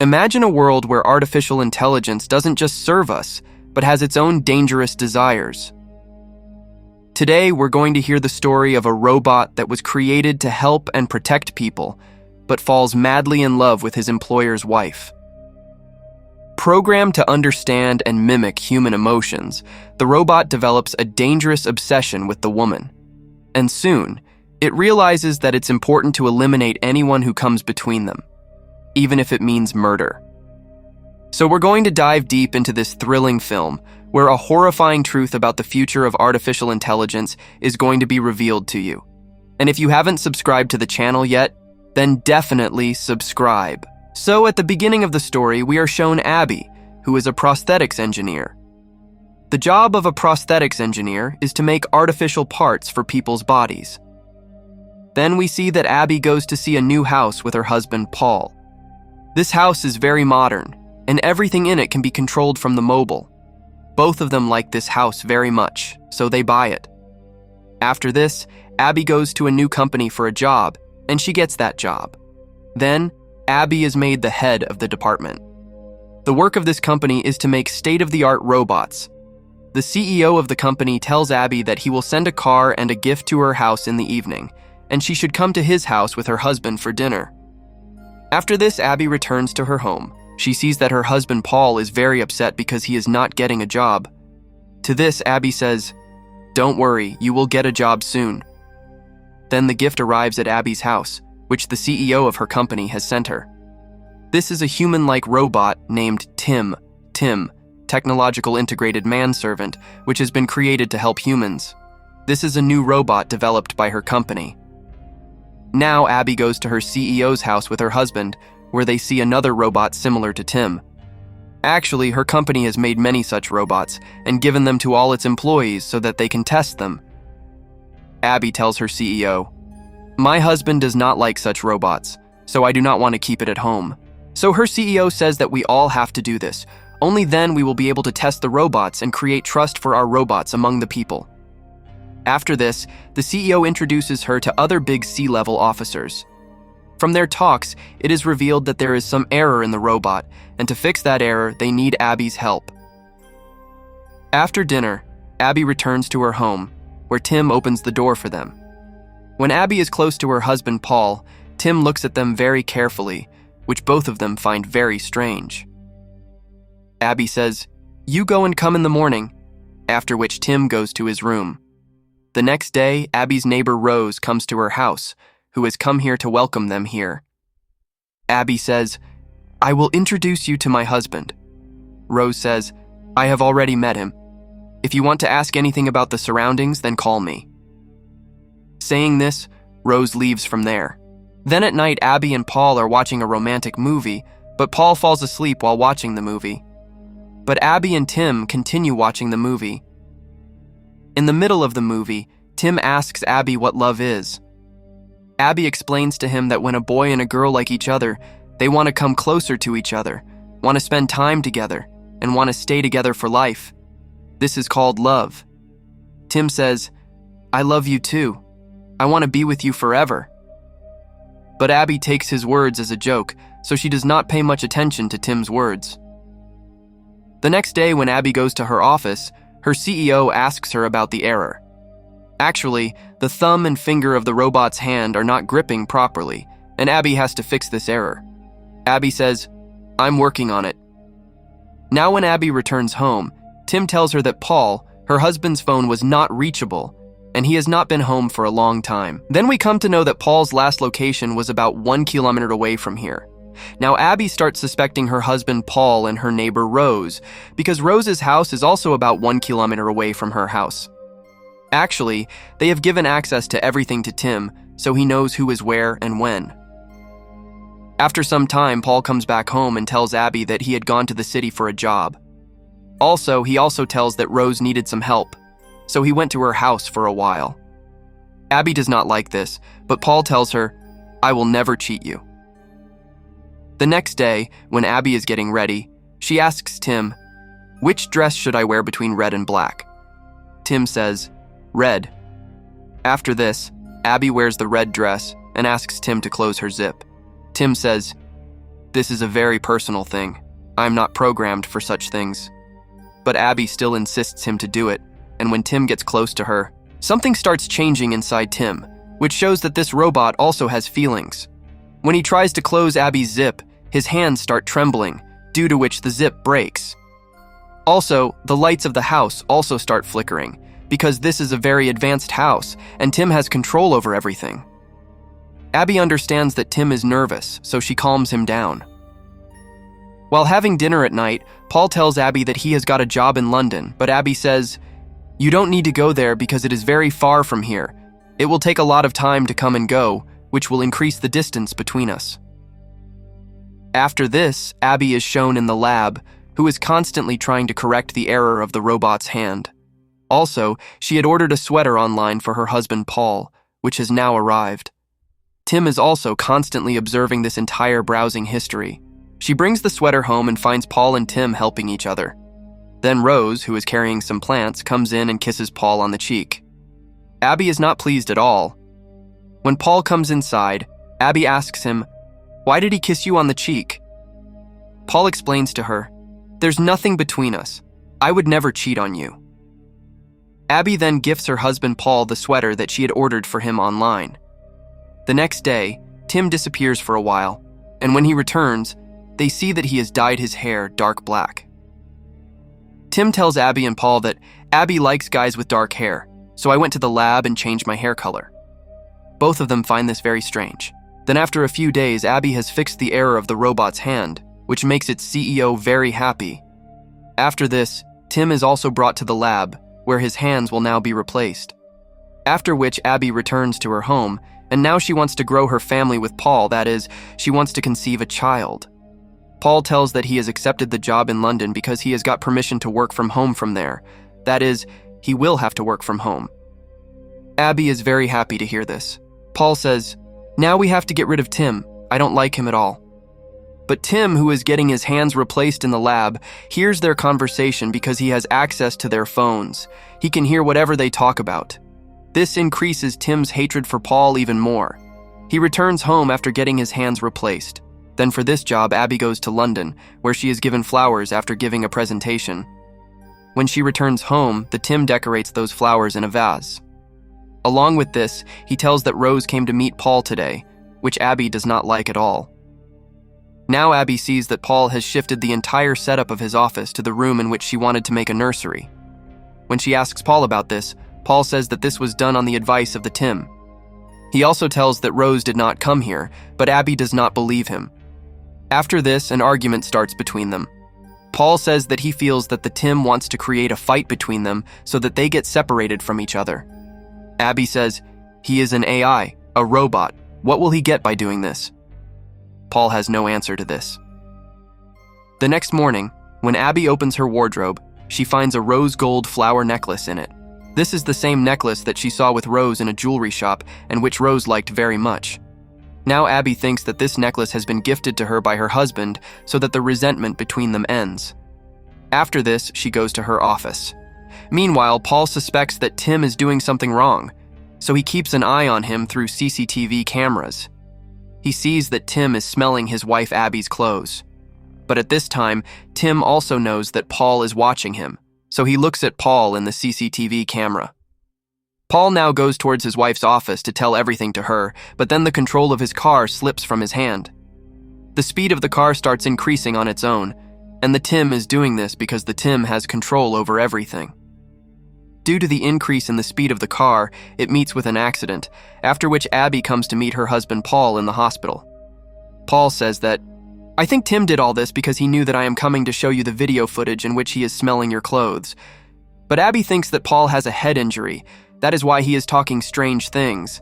Imagine a world where artificial intelligence doesn't just serve us, but has its own dangerous desires. Today, we're going to hear the story of a robot that was created to help and protect people, but falls madly in love with his employer's wife. Programmed to understand and mimic human emotions, the robot develops a dangerous obsession with the woman. And soon, it realizes that it's important to eliminate anyone who comes between them, even if it means murder. So we're going to dive deep into this thrilling film, where a horrifying truth about the future of artificial intelligence is going to be revealed to you. And if you haven't subscribed to the channel yet, then definitely subscribe. So at the beginning of the story, we are shown Abby, who is a prosthetics engineer. The job of a prosthetics engineer is to make artificial parts for people's bodies. Then we see that Abby goes to see a new house with her husband, Paul. This house is very modern, and everything in it can be controlled from the mobile. Both of them like this house very much, so they buy it. After this, Abby goes to a new company for a job, and she gets that job. Then, Abby is made the head of the department. The work of this company is to make state-of-the-art robots. The CEO of the company tells Abby that he will send a car and a gift to her house in the evening, and she should come to his house with her husband for dinner. After this, Abby returns to her home. She sees that her husband Paul is very upset because he is not getting a job. To this, Abby says, "Don't worry, you will get a job soon." Then the gift arrives at Abby's house, which the CEO of her company has sent her. This is a human-like robot named T.I.M, Technological Integrated Manservant, which has been created to help humans. This is a new robot developed by her company. Now Abby goes to her CEO's house with her husband, where they see another robot similar to T.I.M. Actually, her company has made many such robots and given them to all its employees so that they can test them. Abby tells her CEO, "My husband does not like such robots, so I do not want to keep it at home." So her CEO says that we all have to do this. Only then we will be able to test the robots and create trust for our robots among the people. After this, the CEO introduces her to other big C-level officers. From their talks, it is revealed that there is some error in the robot, and to fix that error, they need Abby's help. After dinner, Abby returns to her home, where T.I.M opens the door for them. When Abby is close to her husband Paul, T.I.M looks at them very carefully, which both of them find very strange. Abby says, "You go and come in the morning," after which T.I.M goes to his room. The next day, Abby's neighbor Rose comes to her house, who has come here to welcome them here. Abby says, "I will introduce you to my husband." Rose says, "I have already met him. If you want to ask anything about the surroundings, then call me." Saying this, Rose leaves from there. Then at night, Abby and Paul are watching a romantic movie, but Paul falls asleep while watching the movie. But Abby and T.I.M continue watching the movie. In the middle of the movie, T.I.M asks Abby what love is. Abby explains to him that when a boy and a girl like each other, they want to come closer to each other, want to spend time together, and want to stay together for life. This is called love. T.I.M says, "I love you too. I want to be with you forever." But Abby takes his words as a joke, so she does not pay much attention to T.I.M's words. The next day, when Abby goes to her office, her CEO asks her about the error. Actually, the thumb and finger of the robot's hand are not gripping properly, and Abby has to fix this error. Abby says, "I'm working on it." Now when Abby returns home, T.I.M tells her that Paul, her husband's phone, was not reachable, and he has not been home for a long time. Then we come to know that Paul's last location was about 1 kilometer away from here. Now Abby starts suspecting her husband Paul and her neighbor Rose, because Rose's house is also about 1 kilometer away from her house. Actually, they have given access to everything to T.I.M, so he knows who is where and when. After some time, Paul comes back home and tells Abby that he had gone to the city for a job. He also tells that Rose needed some help, so he went to her house for a while. Abby does not like this, but Paul tells her, "I will never cheat you." The next day, when Abby is getting ready, she asks T.I.M, "Which dress should I wear between red and black?" T.I.M says, "Red." After this, Abby wears the red dress and asks T.I.M to close her zip. T.I.M says, This is a very personal thing. I'm not programmed for such things. But Abby still insists him to do it, and when Tim gets close to her, something starts changing inside Tim, which shows that this robot also has feelings. When he tries to close Abby's zip, his hands start trembling, due to which the zip breaks. Also, the lights of the house also start flickering, because this is a very advanced house, and Tim has control over everything. Abby understands that Tim is nervous, so she calms him down. While having dinner at night, Paul tells Abby that he has got a job in London, but Abby says, "You don't need to go there because it is very far from here. It will take a lot of time to come and go, which will increase the distance between us." After this, Abby is shown in the lab, who is constantly trying to correct the error of the robot's hand. Also, she had ordered a sweater online for her husband Paul, which has now arrived. Tim is also constantly observing this entire browsing history. She brings the sweater home and finds Paul and Tim helping each other. Then Rose, who is carrying some plants, comes in and kisses Paul on the cheek. Abby is not pleased at all. When Paul comes inside, Abby asks him, "Why did he kiss you on the cheek?" Paul explains to her, "There's nothing between us. I would never cheat on you." Abby then gifts her husband Paul the sweater that she had ordered for him online. The next day, Tim disappears for a while, and when he returns, they see that he has dyed his hair dark black. Tim tells Abby and Paul that Abby likes guys with dark hair, so I went to the lab and changed my hair color. Both of them find this very strange. Then after a few days, Abby has fixed the error of the robot's hand, which makes its CEO very happy. After this, Tim is also brought to the lab, where his hands will now be replaced. After which Abby returns to her home, and now she wants to grow her family with Paul, that is, she wants to conceive a child. Paul tells that he has accepted the job in London because he has got permission to work from home from there. That is, he will have to work from home. Abby is very happy to hear this. Paul says, "Now we have to get rid of Tim. I don't like him at all." But Tim, who is getting his hands replaced in the lab, hears their conversation because he has access to their phones. He can hear whatever they talk about. This increases Tim's hatred for Paul even more. He returns home after getting his hands replaced. Then for this job, Abby goes to London, where she is given flowers after giving a presentation. When she returns home, the Tim decorates those flowers in a vase. Along with this, he tells that Rose came to meet Paul today, which Abby does not like at all. Now Abby sees that Paul has shifted the entire setup of his office to the room in which she wanted to make a nursery. When she asks Paul about this, Paul says that this was done on the advice of the Tim. He also tells that Rose did not come here, but Abby does not believe him. After this, an argument starts between them. Paul says that he feels that the Tim wants to create a fight between them so that they get separated from each other. Abby says, "He is an AI, a robot. What will he get by doing this?" Paul has no answer to this. The next morning, when Abby opens her wardrobe, she finds a rose gold flower necklace in it. This is the same necklace that she saw with Rose in a jewelry shop and which Rose liked very much. Now Abby thinks that this necklace has been gifted to her by her husband so that the resentment between them ends. After this, she goes to her office. Meanwhile, Paul suspects that Tim is doing something wrong, so he keeps an eye on him through CCTV cameras. He sees that Tim is smelling his wife Abby's clothes. But at this time, Tim also knows that Paul is watching him, so he looks at Paul in the CCTV camera. Paul now goes towards his wife's office to tell everything to her, but then the control of his car slips from his hand. The speed of the car starts increasing on its own, and the Tim is doing this because the Tim has control over everything. Due to the increase in the speed of the car, it meets with an accident, after which Abby comes to meet her husband Paul in the hospital. Paul says that, "I think Tim did all this because he knew that I am coming to show you the video footage in which he is smelling your clothes." But Abby thinks that Paul has a head injury. That is why he is talking strange things.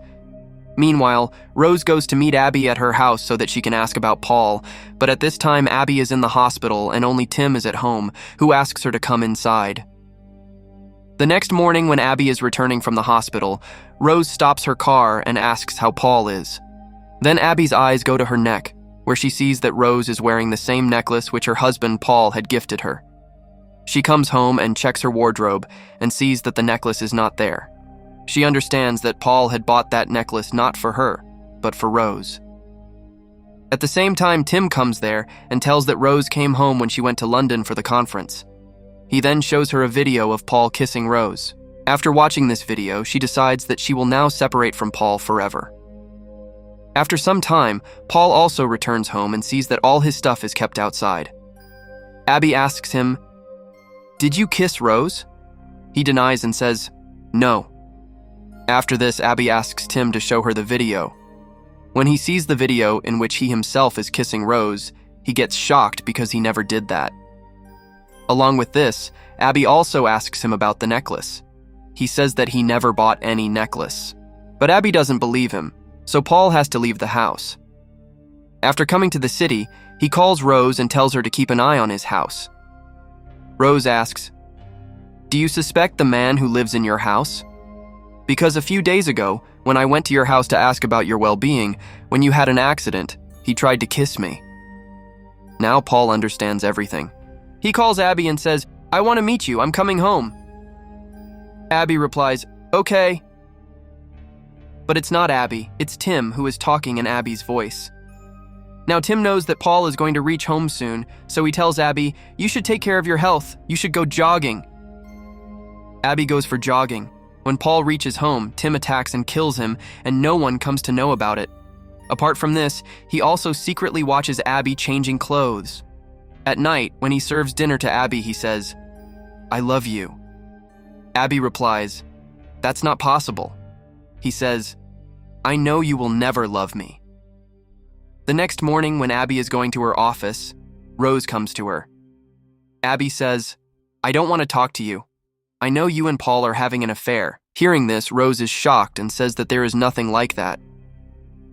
Meanwhile, Rose goes to meet Abby at her house so that she can ask about Paul, but at this time Abby is in the hospital and only Tim is at home, who asks her to come inside. The next morning when Abby is returning from the hospital, Rose stops her car and asks how Paul is. Then Abby's eyes go to her neck, where she sees that Rose is wearing the same necklace which her husband Paul had gifted her. She comes home and checks her wardrobe and sees that the necklace is not there. She understands that Paul had bought that necklace not for her, but for Rose. At the same time, Tim comes there and tells that Rose came home when she went to London for the conference. He then shows her a video of Paul kissing Rose. After watching this video, she decides that she will now separate from Paul forever. After some time, Paul also returns home and sees that all his stuff is kept outside. Abby asks him, "Did you kiss Rose?" He denies and says, "No." After this, Abby asks Tim to show her the video. When he sees the video in which he himself is kissing Rose, he gets shocked because he never did that. Along with this, Abby also asks him about the necklace. He says that he never bought any necklace. But Abby doesn't believe him, so Paul has to leave the house. After coming to the city, he calls Rose and tells her to keep an eye on his house. Rose asks, "Do you suspect the man who lives in your house? Because a few days ago, when I went to your house to ask about your well-being, when you had an accident, he tried to kiss me." Now Paul understands everything. He calls Abby and says, "I want to meet you, I'm coming home." Abby replies, "Okay." But it's not Abby, it's Tim who is talking in Abby's voice. Now Tim knows that Paul is going to reach home soon, so he tells Abby, "You should take care of your health, you should go jogging." Abby goes for jogging. When Paul reaches home, Tim attacks and kills him, and no one comes to know about it. Apart from this, he also secretly watches Abby changing clothes. At night, when he serves dinner to Abby, he says, "I love you." Abby replies, "That's not possible." He says, "I know you will never love me." The next morning, when Abby is going to her office, Rose comes to her. Abby says, "I don't want to talk to you. I know you and Paul are having an affair." Hearing this, Rose is shocked and says that there is nothing like that.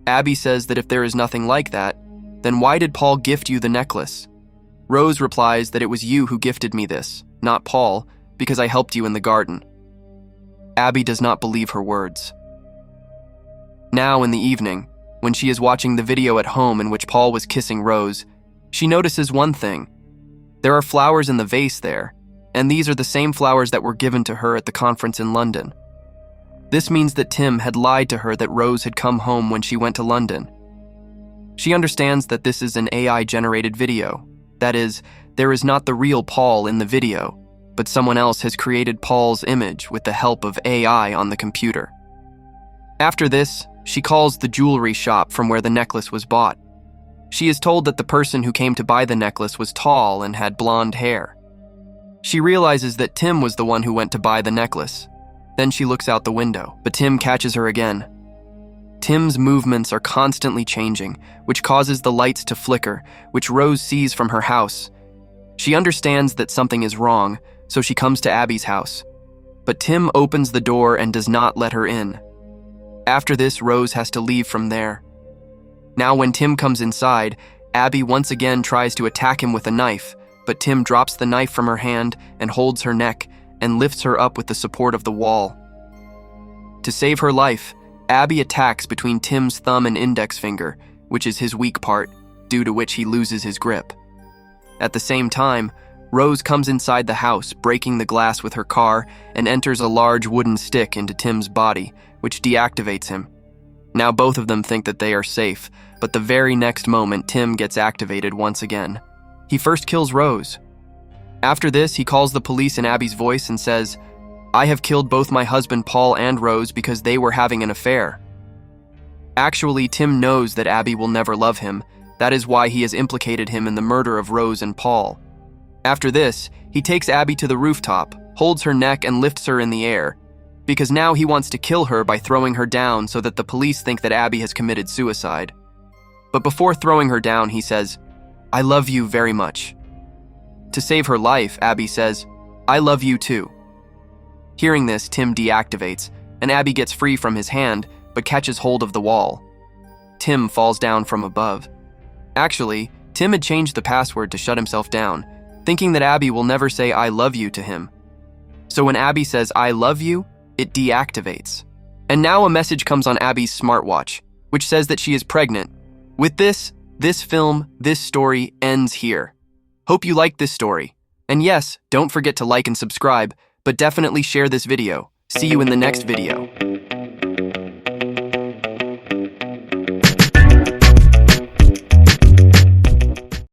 Abby says that if there is nothing like that, then why did Paul gift you the necklace? Rose replies that it was you who gifted me this, not Paul, because I helped you in the garden. Abby does not believe her words. Now in the evening, when she is watching the video at home in which Paul was kissing Rose, she notices one thing. There are flowers in the vase there, and these are the same flowers that were given to her at the conference in London. This means that Tim had lied to her that Rose had come home when she went to London. She understands that this is an AI-generated video. That is, there is not the real Paul in the video, but someone else has created Paul's image with the help of AI on the computer. After this, she calls the jewelry shop from where the necklace was bought. She is told that the person who came to buy the necklace was tall and had blonde hair. She realizes that Tim was the one who went to buy the necklace. Then she looks out the window, but Tim catches her again. Tim's movements are constantly changing, which causes the lights to flicker, which Rose sees from her house. She understands that something is wrong, so she comes to Abby's house. But Tim opens the door and does not let her in. After this, Rose has to leave from there. Now when Tim comes inside, Abby once again tries to attack him with a knife, but Tim drops the knife from her hand and holds her neck and lifts her up with the support of the wall. To save her life, Abby attacks between Tim's thumb and index finger, which is his weak part, due to which he loses his grip. At the same time, Rose comes inside the house, breaking the glass with her car, and enters a large wooden stick into Tim's body, which deactivates him. Now both of them think that they are safe, but the very next moment Tim gets activated once again. He first kills Rose. After this, he calls the police in Abby's voice and says, "I have killed both my husband Paul and Rose because they were having an affair." Actually, Tim knows that Abby will never love him. That is why he has implicated him in the murder of Rose and Paul. After this, he takes Abby to the rooftop, holds her neck and lifts her in the air, because now he wants to kill her by throwing her down so that the police think that Abby has committed suicide. But before throwing her down, he says, "I love you very much." To save her life, Abby says, "I love you too." Hearing this, Tim deactivates, and Abby gets free from his hand, but catches hold of the wall. Tim falls down from above. Actually, Tim had changed the password to shut himself down, thinking that Abby will never say "I love you" to him. So when Abby says "I love you," it deactivates. And now a message comes on Abby's smartwatch, which says that she is pregnant. With this story ends here. Hope you liked this story. And yes, don't forget to like and subscribe, but definitely share this video. See you in the next video.